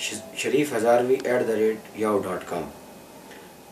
sharifhazarvi@yahoo.com।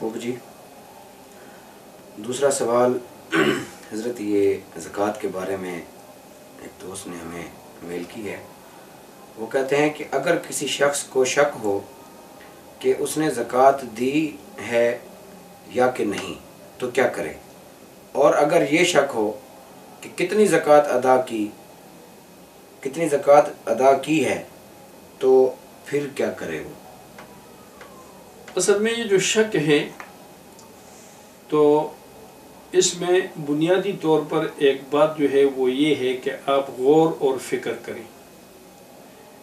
خوب جی. دوسرا سوال حضرت یہ زکوٰۃ کے بارے میں ایک دوست نے ہمیں میل کی ہے. وہ کہتے ہیں کہ اگر کسی شخص کو شک ہو کہ اس نے زکوٰۃ دی ہے یا کہ نہیں تو کیا کرے, اور اگر یہ شک ہو کہ کتنی زکوٰۃ ادا کی ہے تو پھر کیا کرے وہ؟ اصل میں یہ جو شک ہے تو اس میں بنیادی طور پر ایک بات جو ہے وہ یہ ہے کہ آپ غور اور فکر کریں.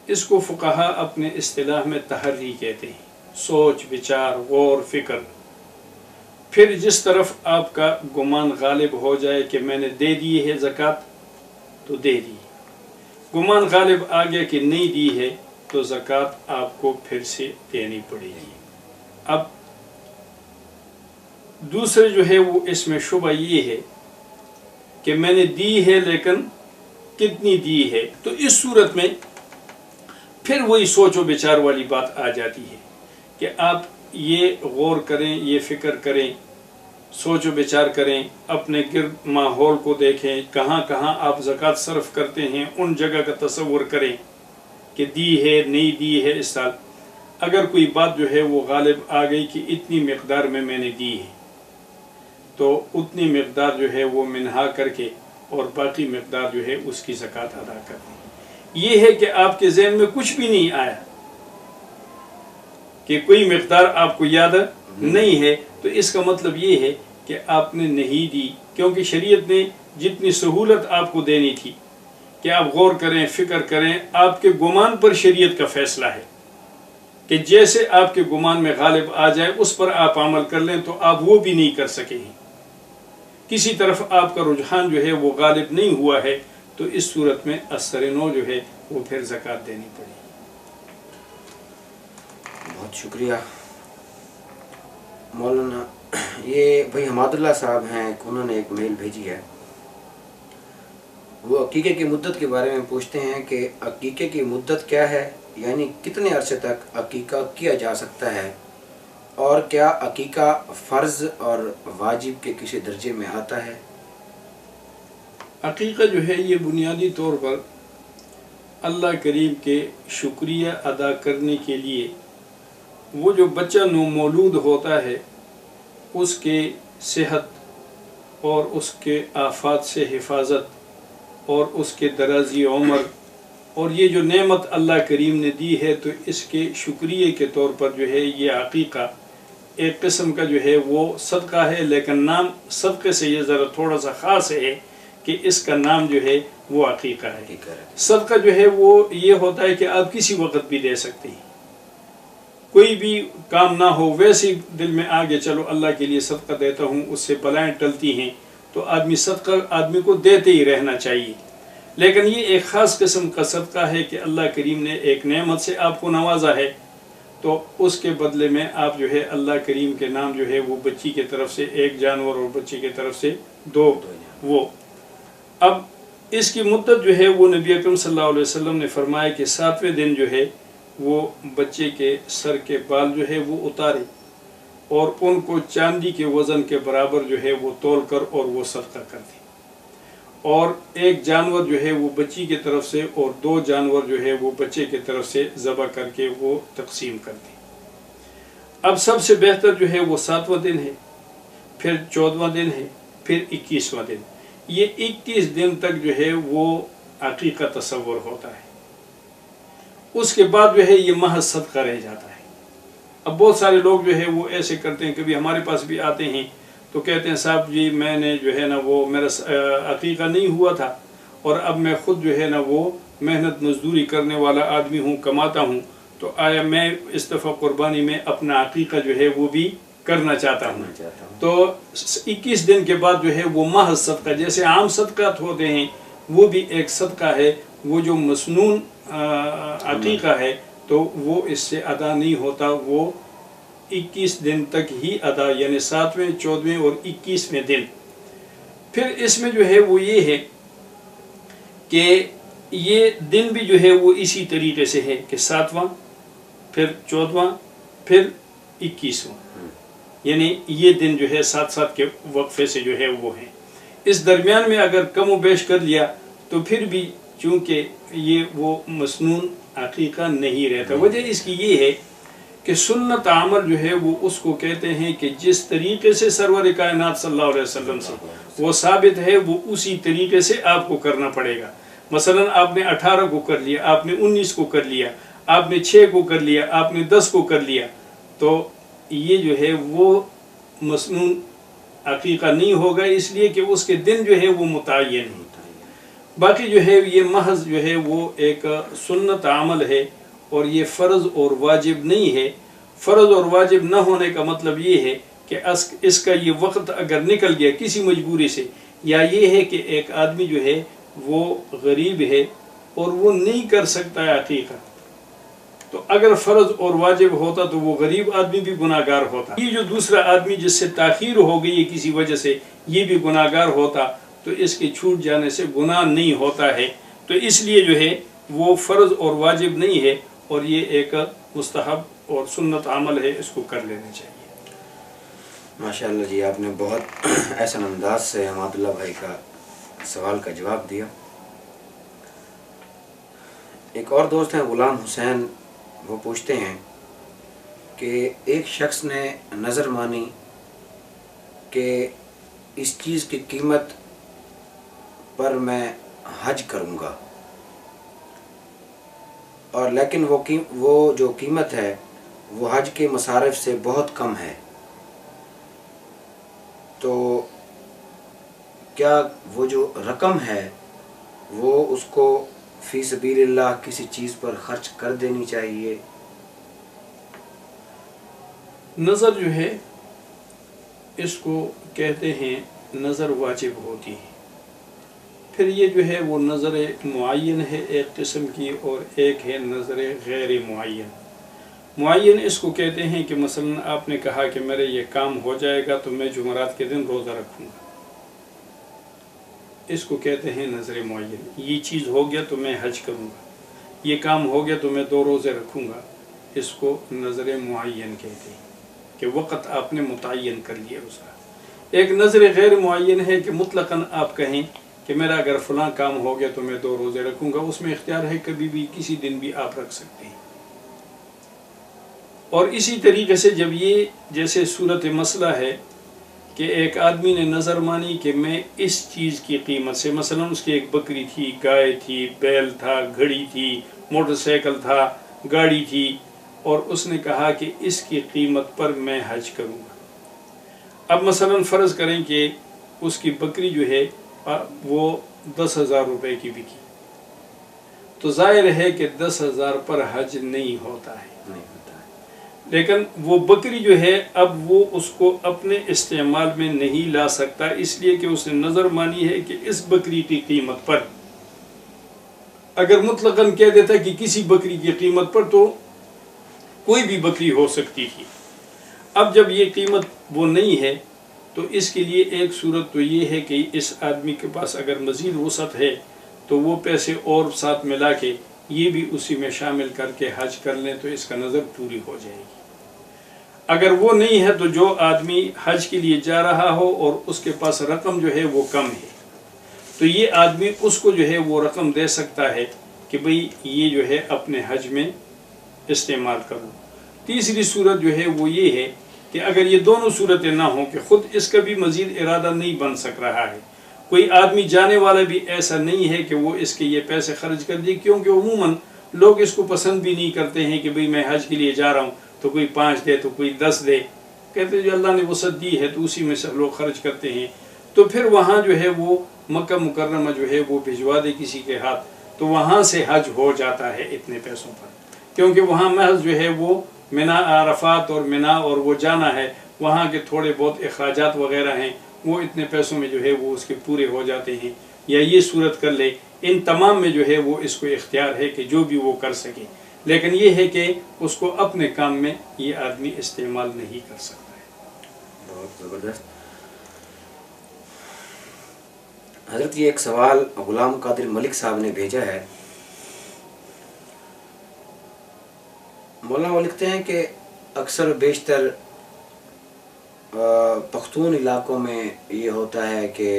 اس کو فقہا اپنے اصطلاح میں تحری کہتے ہیں, سوچ بچار غور فکر. پھر جس طرف آپ کا گمان غالب ہو جائے کہ میں نے دے دی ہے زکوٰۃ تو دے دی, گمان غالب آ گیا کہ نہیں دی ہے تو زکوٰۃ آپ کو پھر سے دینی پڑے گی. اب دوسرے جو ہے وہ اس میں شبہ یہ ہے کہ میں نے دی ہے لیکن کتنی دی ہے, تو اس صورت میں پھر وہی سوچ و بچار والی بات آ جاتی ہے کہ آپ یہ غور کریں, یہ فکر کریں, سوچ و بچار کریں, اپنے گرد ماحول کو دیکھیں, کہاں کہاں آپ زکوٰۃ صرف کرتے ہیں ان جگہ کا تصور کریں کہ دی ہے نہیں دی ہے اس سال. اگر کوئی بات جو ہے وہ غالب آ گئی کہ اتنی مقدار میں نے دی ہے تو اتنی مقدار جو ہے وہ منہا کر کے اور باقی مقدار جو ہے اس کی زکوٰۃ ادا کر دیں. یہ ہے کہ آپ کے ذہن میں کچھ بھی نہیں آیا کہ کوئی مقدار آپ کو یاد نہیں ہے تو اس کا مطلب یہ ہے کہ آپ نے نہیں دی, کیونکہ شریعت نے جتنی سہولت آپ کو دینی تھی کہ آپ غور کریں فکر کریں, آپ کے گمان پر شریعت کا فیصلہ ہے کہ جیسے آپ کے گمان میں غالب آ جائے اس پر آپ عمل کر لیں, تو آپ وہ بھی نہیں کر سکے ہیں. کسی طرف آپ کا رجحان جو ہے وہ غالب نہیں ہوا ہے تو اس صورت میں اثر نو جو ہے وہ پھر زکوٰۃ دینی پڑے گی. بہت شکریہ مولانا. یہ بھائی حماد اللہ صاحب ہیں, انہوں نے ایک میل بھیجی ہے. وہ عقیقے کی مدت کے بارے میں پوچھتے ہیں کہ عقیقے کی مدت کیا ہے, یعنی کتنے عرصے تک عقیقہ کیا جا سکتا ہے, اور کیا عقیقہ فرض اور واجب کے کسی درجے میں آتا ہے؟ عقیقہ جو ہے یہ بنیادی طور پر اللہ کریم کے شکریہ ادا کرنے کے لیے وہ جو بچہ نومولود ہوتا ہے اس کے صحت اور اس کے آفات سے حفاظت اور اس کے درازی عمر, اور یہ جو نعمت اللہ کریم نے دی ہے تو اس کے شکریہ کے طور پر جو ہے یہ عقیقہ ایک قسم کا جو ہے وہ صدقہ ہے, لیکن نام صدقے سے یہ ذرا تھوڑا سا خاص ہے کہ اس کا نام جو ہے وہ عقیقہ ہے. صدقہ جو ہے وہ یہ ہوتا ہے کہ آپ کسی وقت بھی دے سکتے ہیں, کوئی بھی کام نہ ہو ویسے دل میں آگے چلو اللہ کے لیے صدقہ دیتا ہوں, اس سے بلائیں ٹلتی ہیں تو آدمی صدقہ آدمی کو دیتے ہی رہنا چاہیے. لیکن یہ ایک خاص قسم کا صدقہ ہے کہ اللہ کریم نے ایک نعمت سے آپ کو نوازا ہے تو اس کے بدلے میں آپ جو ہے اللہ کریم کے نام جو ہے وہ بچی کی طرف سے ایک جانور اور بچی کی طرف سے دو. وہ اب اس کی مدت جو ہے وہ نبی اکرم صلی اللہ علیہ وسلم نے فرمایا کہ 7ویں دن جو ہے وہ بچے کے سر کے بال جو ہے وہ اتارے اور ان کو چاندی کے وزن کے برابر جو ہے وہ تول کر اور وہ صدقہ کر دیں, اور ایک جانور جو ہے وہ بچی کی طرف سے اور 2 جانور جو ہے وہ بچے کی طرف سے ذبح کر کے وہ تقسیم کر دیں. اب سب سے بہتر جو ہے وہ 7واں دن ہے, پھر 14واں دن ہے, پھر 21واں دن. یہ 21 دن تک جو ہے وہ عقیقہ تصور ہوتا ہے. اس کے بعد جو ہے یہ محض صدقہ رہ جاتا ہے. اب بہت سارے لوگ جو ہے وہ ایسے کرتے ہیں, کبھی ہمارے پاس بھی آتے ہیں تو کہتے ہیں صاحب جی میں نے جو ہے نا وہ میرا عقیقہ نہیں ہوا تھا اور اب میں خود جو ہے نا وہ محنت مزدوری کرنے والا آدمی ہوں, کماتا ہوں, تو آیا میں اس دفعہ قربانی میں اپنا عقیقہ جو ہے وہ بھی کرنا چاہتا ہوں. تو 21 دن کے بعد جو ہے وہ محض صدقہ, جیسے عام صدقات ہوتے ہیں وہ بھی ایک صدقہ ہے, وہ جو مسنون عقیقہ ہے تو وہ اس سے ادا نہیں ہوتا, وہ 21 دن تک ہی ادا, یعنی 7ویں 14ویں اور 21ویں دن. پھر اس میں جو ہے وہ یہ ہے کہ یہ دن بھی جو ہے وہ اسی طریقے سے ہے کہ 7واں, پھر 14واں, پھر 21واں. یعنی یہ دن جو ہے 7 کے وقفے سے جو ہے وہ ہیں. اس درمیان میں اگر کم و بیش کر لیا تو پھر بھی چونکہ یہ وہ مسنون عقیقہ نہیں رہتا. وجہ اس کی یہ ہے کہ سنت عمل جو ہے وہ اس کو کہتے ہیں کہ جس طریقے سے سرور کائنات صلی اللہ علیہ وسلم سے وہ ثابت ہے وہ اسی طریقے سے آپ کو کرنا پڑے گا. مثلا آپ نے 18 کو کر لیا, آپ نے 19 کو کر لیا, آپ نے 6 کو کر لیا, آپ نے 10 کو کر لیا, تو یہ جو ہے وہ مسنون عقیقہ نہیں ہوگا, اس لیے کہ اس کے دن جو ہے وہ متعین ہے. باقی جو ہے یہ محض جو ہے وہ ایک سنت عمل ہے اور یہ فرض اور واجب نہیں ہے. فرض اور واجب نہ ہونے کا مطلب یہ ہے کہ اس کا یہ وقت اگر نکل گیا کسی مجبوری سے, یا یہ ہے کہ ایک آدمی جو ہے وہ غریب ہے اور وہ نہیں کر سکتا ہے عقیقہ, تو اگر فرض اور واجب ہوتا تو وہ غریب آدمی بھی گناہگار ہوتا. یہ جو دوسرا آدمی جس سے تاخیر ہو گئی ہے کسی وجہ سے یہ بھی گناہگار ہوتا, تو اس کے چھوٹ جانے سے گناہ نہیں ہوتا ہے. تو اس لیے جو ہے وہ فرض اور واجب نہیں ہے اور یہ ایک مستحب اور سنت عمل ہے, اس کو کر لینا چاہیے. ماشاءاللہ جی, آپ نے بہت احسن انداز سے حماد اللہ بھائی کا سوال کا جواب دیا. ایک اور دوست ہیں غلام حسین, وہ پوچھتے ہیں کہ ایک شخص نے نظر مانی کہ اس چیز کی قیمت پر میں حج کروں گا, اور لیکن وہ جو قیمت ہے وہ حج کے مصارف سے بہت کم ہے, تو کیا وہ جو رقم ہے وہ اس کو فی سبیل اللہ کسی چیز پر خرچ کر دینی چاہیے؟ نظر جو ہے اس کو کہتے ہیں نظر واجب ہوتی ہے. پھر یہ جو ہے وہ نظر معین ہے ایک قسم کی, اور ایک ہے نظر غیر معین. معین اس کو کہتے ہیں کہ مثلا آپ نے کہا کہ میرے یہ کام ہو جائے گا تو میں جمعرات کے دن روزہ رکھوں گا, اس کو کہتے ہیں نظر معین. یہ چیز ہو گیا تو میں حج کروں گا, یہ کام ہو گیا تو میں 2 روزے رکھوں گا, اس کو نظر معین کہتے ہیں کہ وقت آپ نے متعین کر لیا اس کا. ایک نظر غیر معین ہے کہ مطلقاً آپ کہیں کہ میرا اگر فلاں کام ہو گیا تو میں 2 روزے رکھوں گا, اس میں اختیار ہے, کبھی بھی کسی دن بھی آپ رکھ سکتے ہیں. اور اسی طریقے سے جب یہ جیسے صورت مسئلہ ہے کہ ایک آدمی نے نظر مانی کہ میں اس چیز کی قیمت سے, مثلا اس کی ایک بکری تھی, گائے تھی, بیل تھا, گھڑی تھی, موٹر سائیکل تھا, گاڑی تھی, اور اس نے کہا کہ اس کی قیمت پر میں حج کروں گا. اب مثلا فرض کریں کہ اس کی بکری جو ہے وہ 10,000 روپے کی بکی, تو ظاہر ہے کہ 10,000 پر حج نہیں ہوتا ہے. لیکن وہ بکری جو ہے اب وہ اس کو اپنے استعمال میں نہیں لا سکتا, اس لیے کہ اس نے نظر مانی ہے کہ اس بکری کی قیمت پر, اگر مطلقاً کہہ دیتا کہ کسی بکری کی قیمت پر تو کوئی بھی بکری ہو سکتی تھی. اب جب یہ قیمت وہ نہیں ہے تو اس کے لیے ایک صورت تو یہ ہے کہ اس آدمی کے پاس اگر مزید وسعت ہے تو وہ پیسے اور ساتھ ملا کے یہ بھی اسی میں شامل کر کے حج کر لیں تو اس کا نظر پوری ہو جائے گی. اگر وہ نہیں ہے تو جو آدمی حج کے لیے جا رہا ہو اور اس کے پاس رقم جو ہے وہ کم ہے تو یہ آدمی اس کو جو ہے وہ رقم دے سکتا ہے کہ بھئی یہ جو ہے اپنے حج میں استعمال کرو. تیسری صورت جو ہے وہ یہ ہے کہ اگر یہ دونوں صورتیں نہ ہوں کہ خود اس کا بھی مزید ارادہ نہیں بن سک رہا ہے, کوئی آدمی جانے والا بھی ایسا نہیں ہے کہ وہ اس کے یہ پیسے خرچ کر دے, کیونکہ عموماً لوگ اس کو پسند بھی نہیں کرتے ہیں کہ بھئی میں حج کے لیے جا رہا ہوں تو کوئی 5 دے تو کوئی 10 دے, کہتے ہیں جو اللہ نے وسعت دی ہے تو اسی میں سب لوگ خرچ کرتے ہیں. تو پھر وہاں جو ہے وہ مکہ مکرمہ جو ہے وہ بھجوا دے کسی کے ہاتھ تو وہاں سے حج ہو جاتا ہے اتنے پیسوں پر, کیونکہ وہاں محض جو ہے وہ منا عرفات اور منا اور وہ جانا ہے, وہاں کے تھوڑے بہت اخراجات وغیرہ ہیں وہ اتنے پیسوں میں جو ہے وہ اس کے پورے ہو جاتے ہیں. یا یہ صورت کر لے, ان تمام میں جو ہے وہ اس کو اختیار ہے کہ جو بھی وہ کر سکے, لیکن یہ ہے کہ اس کو اپنے کام میں یہ آدمی استعمال نہیں کر سکتا ہے. بہت زبردست. حضرت یہ ایک سوال غلام قادر ملک صاحب نے بھیجا ہے. مولانا وہ لکھتے ہیں کہ اکثر بیشتر پختون علاقوں میں یہ ہوتا ہے کہ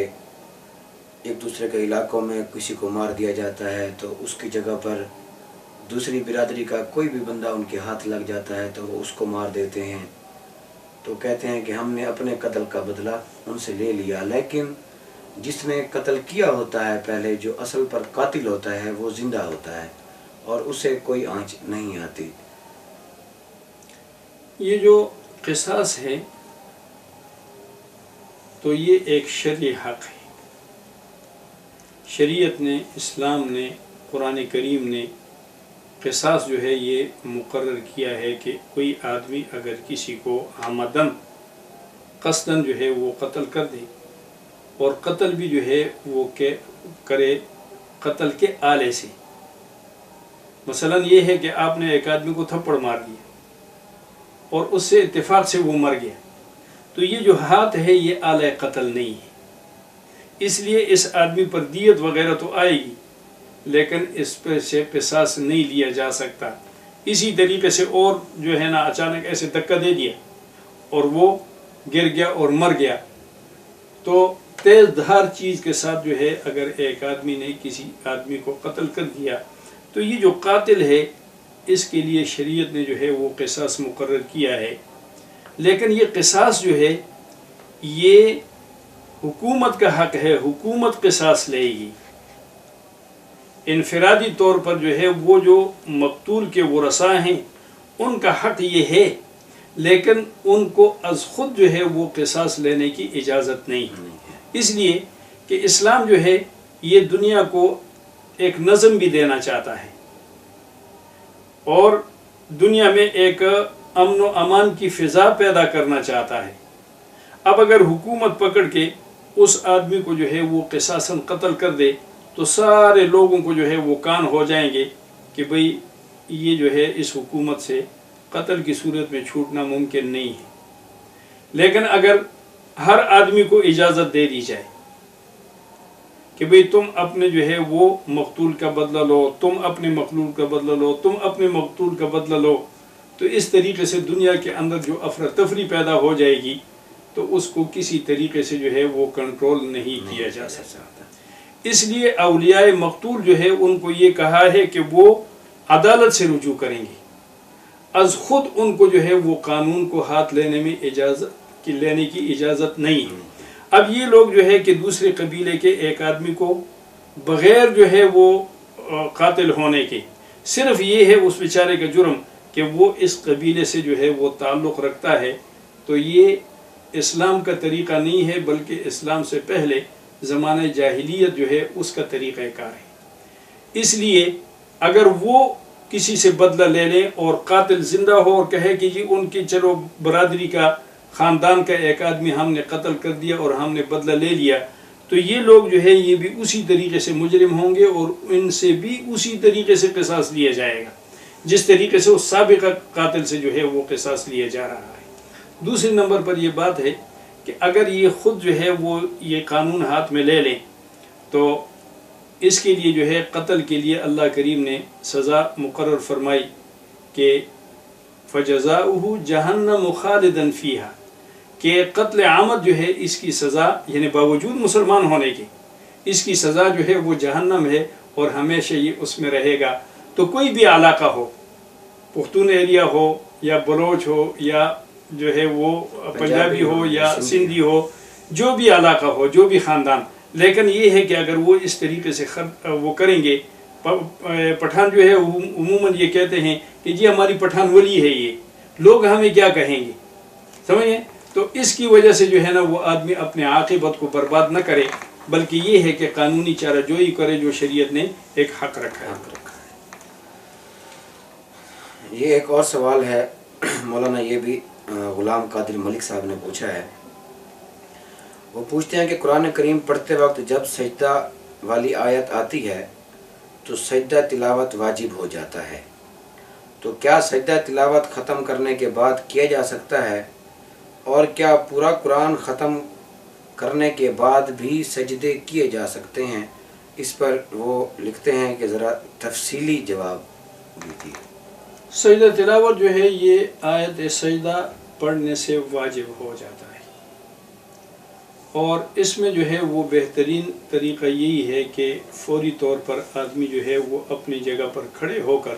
ایک دوسرے کے علاقوں میں کسی کو مار دیا جاتا ہے تو اس کی جگہ پر دوسری برادری کا کوئی بھی بندہ ان کے ہاتھ لگ جاتا ہے تو وہ اس کو مار دیتے ہیں، تو کہتے ہیں کہ ہم نے اپنے قتل کا بدلہ ان سے لے لیا، لیکن جس نے قتل کیا ہوتا ہے پہلے، جو اصل پر قاتل ہوتا ہے، وہ زندہ ہوتا ہے اور اسے کوئی آنچ نہیں آتی۔ یہ جو قصاص ہے تو یہ ایک شرعی حق ہے۔ شریعت نے، اسلام نے، قرآن کریم نے قصاص جو ہے یہ مقرر کیا ہے کہ کوئی آدمی اگر کسی کو عمدن قصدن جو ہے وہ قتل کر دے، اور قتل بھی جو ہے وہ کرے قتل کے آلے سے، مثلا یہ ہے کہ آپ نے ایک آدمی کو تھپڑ مار دیا اور اس سے اتفاق سے وہ مر گیا، تو یہ جو ہاتھ ہے یہ آلہ قتل نہیں ہے، اس لیے اس آدمی پر دیت وغیرہ تو آئے گی لیکن اس پہ سے قصاص نہیں لیا جا سکتا۔ اسی طریقے سے اور جو ہے نا اچانک ایسے دھکا دے دیا اور وہ گر گیا اور مر گیا، تو تیز دھار چیز کے ساتھ جو ہے اگر ایک آدمی نے کسی آدمی کو قتل کر دیا تو یہ جو قاتل ہے اس کے لیے شریعت نے جو ہے وہ قصاص مقرر کیا ہے، لیکن یہ قصاص جو ہے یہ حکومت کا حق ہے، حکومت قصاص لے گی۔ انفرادی طور پر جو ہے وہ جو مقتول کے ورثاء ہیں ان کا حق یہ ہے، لیکن ان کو از خود جو ہے وہ قصاص لینے کی اجازت نہیں ہے، اس لیے کہ اسلام جو ہے یہ دنیا کو ایک نظم بھی دینا چاہتا ہے اور دنیا میں ایک امن و امان کی فضا پیدا کرنا چاہتا ہے۔ اب اگر حکومت پکڑ کے اس آدمی کو جو ہے وہ قصاصاً قتل کر دے تو سارے لوگوں کو جو ہے وہ کان ہو جائیں گے کہ بھئی یہ جو ہے اس حکومت سے قتل کی صورت میں چھوٹنا ممکن نہیں ہے، لیکن اگر ہر آدمی کو اجازت دے دی جائے کہ بھئی تم اپنے جو ہے وہ مقتول کا بدلہ لو، تم اپنے مقتول کا بدلہ لو، تم اپنے مقتول کا بدلہ لو، تو اس طریقے سے دنیا کے اندر جو افراتفری پیدا ہو جائے گی تو اس کو کسی طریقے سے جو ہے وہ کنٹرول نہیں کیا جا سکتا۔ اس لیے اولیاء مقتول جو ہے ان کو یہ کہا ہے کہ وہ عدالت سے رجوع کریں گے، از خود ان کو جو ہے وہ قانون کو ہاتھ لینے میں لینے کی اجازت نہیں ہے۔ اب یہ لوگ جو ہے کہ دوسرے قبیلے کے ایک آدمی کو بغیر جو ہے وہ قاتل ہونے کے، صرف یہ ہے اس بیچارے کا جرم کہ وہ اس قبیلے سے جو ہے وہ تعلق رکھتا ہے، تو یہ اسلام کا طریقہ نہیں ہے بلکہ اسلام سے پہلے زمانہ جاہلیت جو ہے اس کا طریقہ کار ہے۔ اس لیے اگر وہ کسی سے بدلہ لے لیں اور قاتل زندہ ہو اور کہے کہ جی ان کی چلو برادری کا خاندان کا ایک آدمی ہم نے قتل کر دیا اور ہم نے بدلہ لے لیا، تو یہ لوگ جو ہے یہ بھی اسی طریقے سے مجرم ہوں گے اور ان سے بھی اسی طریقے سے قصاص لیا جائے گا جس طریقے سے اس سابقہ قاتل سے جو ہے وہ قصاص لیا جا رہا ہے۔ دوسرے نمبر پر یہ بات ہے کہ اگر یہ خود جو ہے وہ یہ قانون ہاتھ میں لے لیں تو اس کے لیے جو ہے قتل کے لیے اللہ کریم نے سزا مقرر فرمائی کہ فَجَزَاؤُهُ جَهَنَّمُ خَالِدًا فِيهَا، کہ قتل عامد جو ہے اس کی سزا یعنی باوجود مسلمان ہونے کے اس کی سزا جو ہے وہ جہنم ہے اور ہمیشہ یہ اس میں رہے گا۔ تو کوئی بھی علاقہ ہو، پختون ایریا ہو یا بلوچ ہو یا جو ہے وہ پنجابی ہو یا سندھی ہو، جو بھی علاقہ ہو، جو بھی خاندان، لیکن یہ ہے کہ اگر وہ اس طریقے سے وہ کریں گے، پٹھان جو ہے عموماً یہ کہتے ہیں کہ جی ہماری پٹھان ولی ہے، یہ لوگ ہمیں کیا کہیں گے، سمجھیں؟ تو اس کی وجہ سے جو ہے نا وہ آدمی اپنے عاقبت کو برباد نہ کرے بلکہ یہ ہے کہ قانونی چارہ جوئی کرے جو شریعت نے ایک حق رکھا ہے۔ یہ ایک اور سوال ہے مولانا، یہ بھی غلام قادر ملک صاحب نے پوچھا ہے۔ وہ پوچھتے ہیں کہ قرآن کریم پڑھتے وقت جب سجدہ والی آیت آتی ہے تو سجدہ تلاوت واجب ہو جاتا ہے، تو کیا سجدہ تلاوت ختم کرنے کے بعد کیا جا سکتا ہے، اور کیا پورا قرآن ختم کرنے کے بعد بھی سجدے کیے جا سکتے ہیں؟ اس پر وہ لکھتے ہیں کہ ذرا تفصیلی جواب دیجیے۔ سجدہ تلاوت جو ہے یہ آیت سجدہ پڑھنے سے واجب ہو جاتا ہے، اور اس میں جو ہے وہ بہترین طریقہ یہی ہے کہ فوری طور پر آدمی جو ہے وہ اپنی جگہ پر کھڑے ہو کر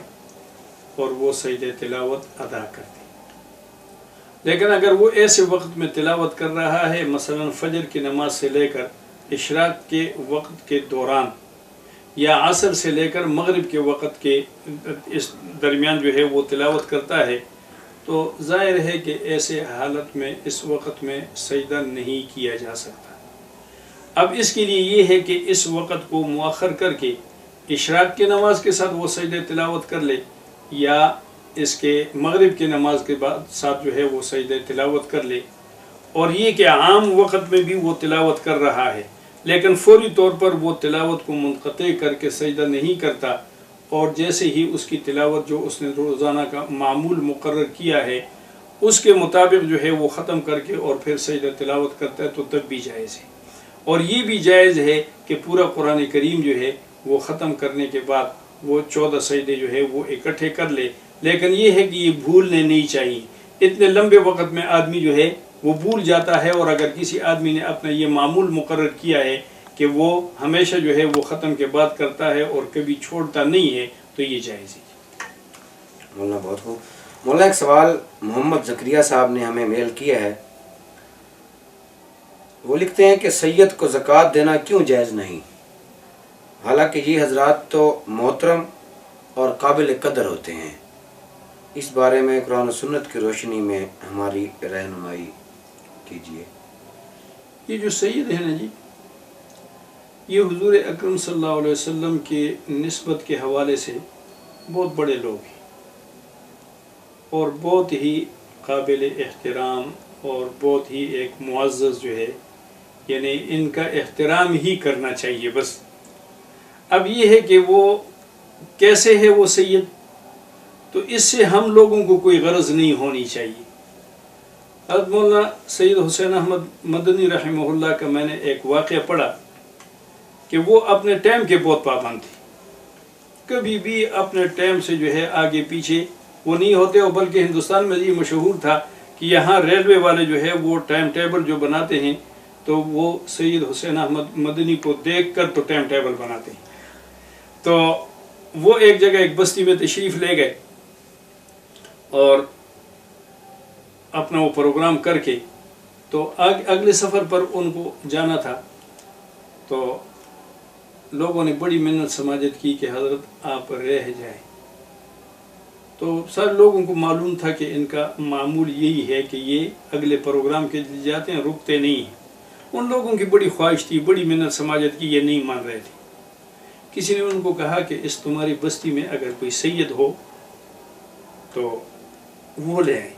اور وہ سجدہ تلاوت ادا کر دے۔ لیکن اگر وہ ایسے وقت میں تلاوت کر رہا ہے، مثلا فجر کی نماز سے لے کر اشراق کے وقت کے دوران، یا عصر سے لے کر مغرب کے وقت کے اس درمیان جو ہے وہ تلاوت کرتا ہے، تو ظاہر ہے کہ ایسے حالت میں اس وقت میں سجدہ نہیں کیا جا سکتا۔ اب اس کے لیے یہ ہے کہ اس وقت کو مؤخر کر کے اشراق کی نماز کے ساتھ وہ سجدہ تلاوت کر لے، یا اس کے مغرب کی نماز کے بعد ساتھ جو ہے وہ سجدہ تلاوت کر لے، اور یہ کہ عام وقت میں بھی وہ تلاوت کر رہا ہے لیکن فوری طور پر وہ تلاوت کو منقطع کر کے سجدہ نہیں کرتا، اور جیسے ہی اس کی تلاوت جو اس نے روزانہ کا معمول مقرر کیا ہے اس کے مطابق جو ہے وہ ختم کر کے اور پھر سجدہ تلاوت کرتا ہے تو تب بھی جائز ہے۔ اور یہ بھی جائز ہے کہ پورا قرآن کریم جو ہے وہ ختم کرنے کے بعد وہ 14 سجدے جو ہے وہ اکٹھے کر لے، لیکن یہ ہے کہ یہ بھولنے نہیں چاہیے۔ اتنے لمبے وقت میں آدمی جو ہے وہ بھول جاتا ہے، اور اگر کسی آدمی نے اپنا یہ معمول مقرر کیا ہے کہ وہ ہمیشہ جو ہے وہ ختم کے بعد کرتا ہے اور کبھی چھوڑتا نہیں ہے تو یہ جائز ہے۔ مولانا بہت خوب۔ مولانا ایک سوال محمد زکریا صاحب نے ہمیں میل کیا ہے، وہ لکھتے ہیں کہ سید کو زکوٰۃ دینا کیوں جائز نہیں، حالانکہ یہ حضرات تو محترم اور قابل قدر ہوتے ہیں، اس بارے میں قرآن و سنت کی روشنی میں ہماری رہنمائی کیجیے۔ یہ جو سید ہیں نا جی، یہ حضور اکرم صلی اللہ علیہ وسلم کی نسبت کے حوالے سے بہت بڑے لوگ ہیں، اور بہت ہی قابل احترام اور بہت ہی ایک معزز جو ہے، یعنی ان کا احترام ہی کرنا چاہیے بس۔ اب یہ ہے کہ وہ کیسے ہے وہ سید، تو اس سے ہم لوگوں کو کوئی غرض نہیں ہونی چاہیے۔ حضرت مولانا سید حسین احمد مدنی رحمہ اللہ کا میں نے ایک واقعہ پڑھا کہ وہ اپنے ٹائم کے بہت پابند تھے، کبھی بھی اپنے ٹائم سے جو ہے آگے پیچھے وہ نہیں ہوتے، اور بلکہ ہندوستان میں یہ مشہور تھا کہ یہاں ریلوے والے جو ہے وہ ٹائم ٹیبل جو بناتے ہیں تو وہ سید حسین احمد مدنی کو دیکھ کر تو ٹائم ٹیبل بناتے ہیں۔ تو وہ ایک جگہ ایک بستی میں تشریف لے گئے اور اپنا وہ پروگرام کر کے تو اگلے سفر پر ان کو جانا تھا، تو لوگوں نے بڑی منت سماجت کی کہ حضرت آپ رہ جائیں۔ تو سارے لوگوں کو معلوم تھا کہ ان کا معمول یہی ہے کہ یہ اگلے پروگرام کے لیے جاتے ہیں، رکتے نہیں ہیں۔ ان لوگوں کی بڑی خواہش تھی، بڑی منت سماجت کی، یہ نہیں مان رہے تھے۔ کسی نے ان کو کہا کہ اس تمہاری بستی میں اگر کوئی سید ہو تو وہ لے آئیں۔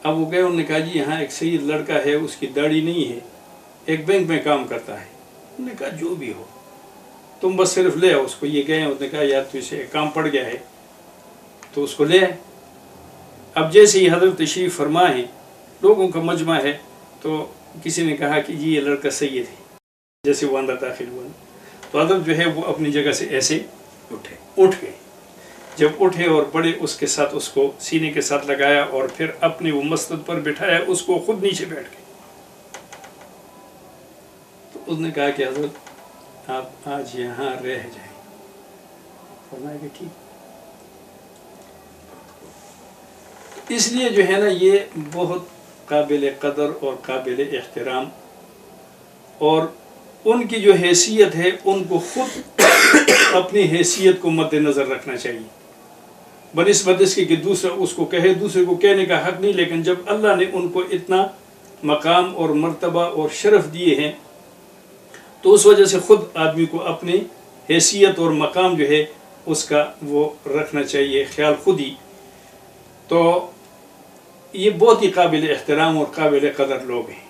اب وہ گئے، انہوں نے کہا جی یہاں ایک سید لڑکا ہے، اس کی داڑھی نہیں ہے، ایک بینک میں کام کرتا ہے۔ انہوں نے کہا جو بھی ہو تم بس صرف لے آؤ اس کو۔ یہ گئے، انہوں نے کہا یار تو اسے ایک کام پڑ گیا ہے تو اس کو لے آئے۔ اب جیسے ہی حضرت تشریف فرما ہے، لوگوں کا مجمع ہے، تو کسی نے کہا کہ جی یہ لڑکا سید ہے۔ جیسے وہ اندر داخل ہوا تو حضرت جو ہے وہ اپنی جگہ سے ایسے اٹھ گئے۔ جب اٹھے اور بڑے اس کے ساتھ اس کو سینے کے ساتھ لگایا اور پھر اپنے وہ مسند پر بٹھایا، اس کو خود نیچے بیٹھ گئے۔ تو اس نے کہا کہ حضرت آپ آج یہاں رہ جائیں۔ فرمایا کہ ٹھیک۔ اس لیے جو ہے نا یہ بہت قابل قدر اور قابل احترام، اور ان کی جو حیثیت ہے ان کو خود اپنی حیثیت کو مد نظر رکھنا چاہیے، بنسبت اس کی کہ دوسرا اس کو کہے، دوسرے کو کہنے کا حق نہیں، لیکن جب اللہ نے ان کو اتنا مقام اور مرتبہ اور شرف دیے ہیں تو اس وجہ سے خود آدمی کو اپنی حیثیت اور مقام جو ہے اس کا وہ رکھنا چاہیے خیال خود ہی۔ تو یہ بہت ہی قابل احترام اور قابل قدر لوگ ہیں۔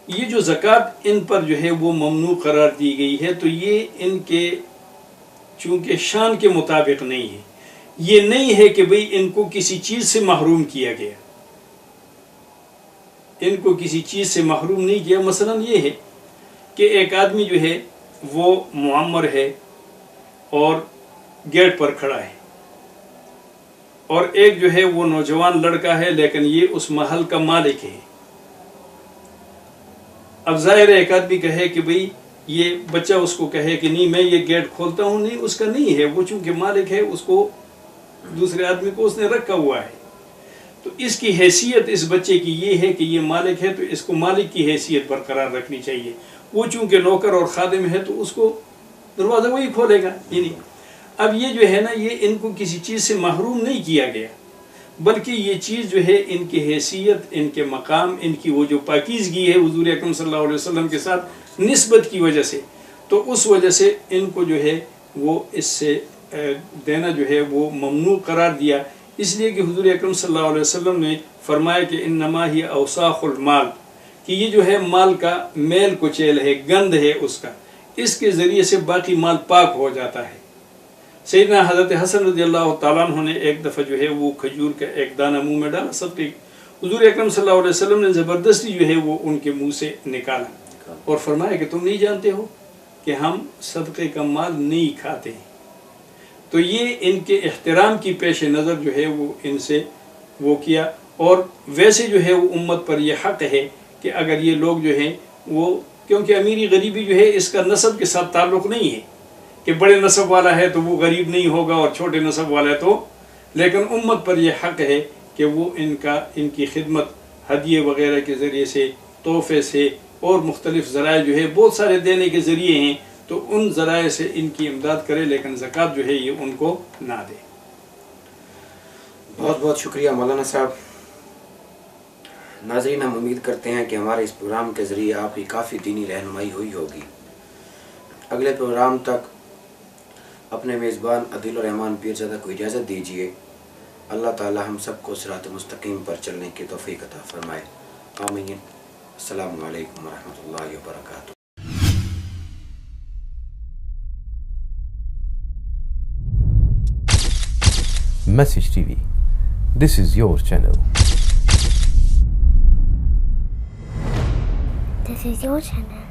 یہ جو زکوٰۃ ان پر جو ہے وہ ممنوع قرار دی گئی ہے، تو یہ ان کے چونکہ شان کے مطابق نہیں ہے۔ یہ نہیں ہے کہ بھئی ان کو کسی چیز سے محروم کیا گیا، ان کو کسی چیز سے محروم نہیں کیا۔ مثلا یہ ہے کہ ایک آدمی جو ہے وہ معمر ہے اور گیٹ پر کھڑا ہے، اور ایک جو ہے وہ نوجوان لڑکا ہے لیکن یہ اس محل کا مالک ہے. اب ظاہر ہے ایک آدمی کہے کہ بھئی یہ بچہ اس کو کہے کہ نہیں میں یہ گیٹ کھولتا ہوں, نہیں اس کا نہیں ہے, وہ چونکہ مالک ہے اس کو دوسرے آدمی کو اس نے رکھا ہوا ہے. تو اس کی حیثیت اس بچے کی یہ ہے کہ یہ مالک ہے تو اس کو مالک کی حیثیت برقرار رکھنی چاہیے. وہ چونکہ نوکر اور خادم ہے تو اس کو دروازہ وہی کھولے گا. یعنی اب یہ جو ہے نا یہ ان کو کسی چیز سے محروم نہیں کیا گیا, بلکہ یہ چیز جو ہے ان کی حیثیت, ان کے مقام, ان کی وہ جو پاکیزگی ہے حضور اکرم صلی اللہ علیہ وسلم کے ساتھ نسبت کی وجہ سے, تو اس وجہ سے ان کو جو ہے وہ اس سے دینا جو ہے وہ ممنوع قرار دیا. اس لیے کہ حضور اکرم صلی اللہ علیہ وسلم نے فرمایا کہ انما ہی اوساخ المال, کہ یہ جو ہے مال کا میل کچیل ہے, گند ہے اس کا, اس کے ذریعے سے باقی مال پاک ہو جاتا ہے. سیدنا حضرت حسن رضی اللہ تعالیٰ عنہ نے ایک دفعہ جو ہے وہ کھجور کا ایک دانہ منہ میں ڈالا صدقے, حضور اکرم صلی اللہ علیہ وسلم نے زبردستی جو ہے وہ ان کے منہ سے نکالا اور فرمایا کہ تم نہیں جانتے ہو کہ ہم صدقے کا مال نہیں کھاتے. تو یہ ان کے احترام کی پیش نظر جو ہے وہ ان سے وہ کیا. اور ویسے جو ہے وہ امت پر یہ حق ہے کہ اگر یہ لوگ جو ہیں وہ, کیونکہ امیری غریبی جو ہے اس کا نسب کے ساتھ تعلق نہیں ہے کہ بڑے نسب والا ہے تو وہ غریب نہیں ہوگا اور چھوٹے نسب والا ہے تو, لیکن امت پر یہ حق ہے کہ وہ ان کی خدمت ہدیے وغیرہ کے ذریعے سے, تحفے سے اور مختلف ذرائع جو ہے بہت سارے دینے کے ذریعے ہیں, تو ان ذرائع سے ان کی امداد کرے, لیکن زکوٰۃ جو ہے یہ ان کو نہ دے. بہت بہت شکریہ مولانا صاحب. ناظرین, ہم امید کرتے ہیں کہ ہمارے اس پروگرام کے ذریعے آپ کی کافی دینی رہنمائی ہوئی ہوگی. اگلے پروگرام تک اپنے میزبان عدیل الرحمان پیرزادہ کو اجازت دیجیے. اللہ تعالی ہم سب کو صراط مستقیم پر چلنے کی توفیق عطا فرمائے. آمین. السلام علیکم ورحمۃ اللہ وبرکاتہ. Message TV. This is your channel. This is your channel.